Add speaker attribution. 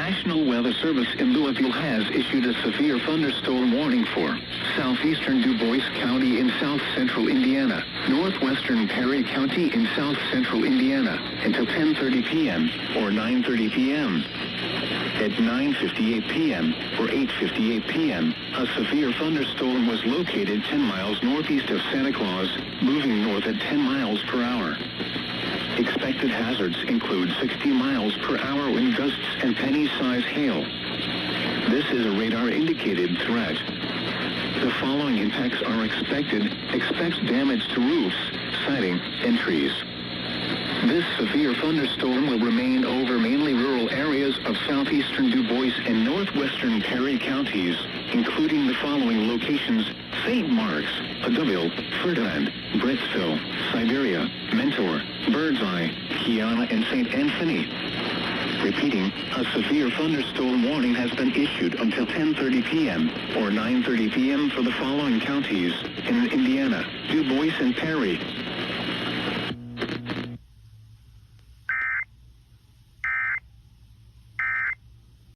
Speaker 1: National Weather Service in Louisville has issued a severe thunderstorm warning for southeastern Du Bois County in south central Indiana, northwestern Perry County in south central Indiana until 10:30 p.m. or 9:30 p.m. At 9:58 p.m. or 8:58 p.m., a severe thunderstorm was located 10 miles northeast of Santa Claus, moving north at 10 miles per hour. Expected hazards include 60 miles per hour wind gusts and penny-size hail. This is a radar-indicated threat. The following impacts are expected. Expect damage to roofs, siding, and trees. This severe thunderstorm will remain over mainly rural areas of southeastern Du Bois and northwestern Perry counties, including the following locations: St. Mark's, Adoville, Ferdinand, Britsville, Siberia, Mentor, Birdseye, Kiana, and St. Anthony. Repeating, a severe thunderstorm warning has been issued until 10:30 p.m. or 9:30 p.m. for the following counties in Indiana: Du Bois and Perry,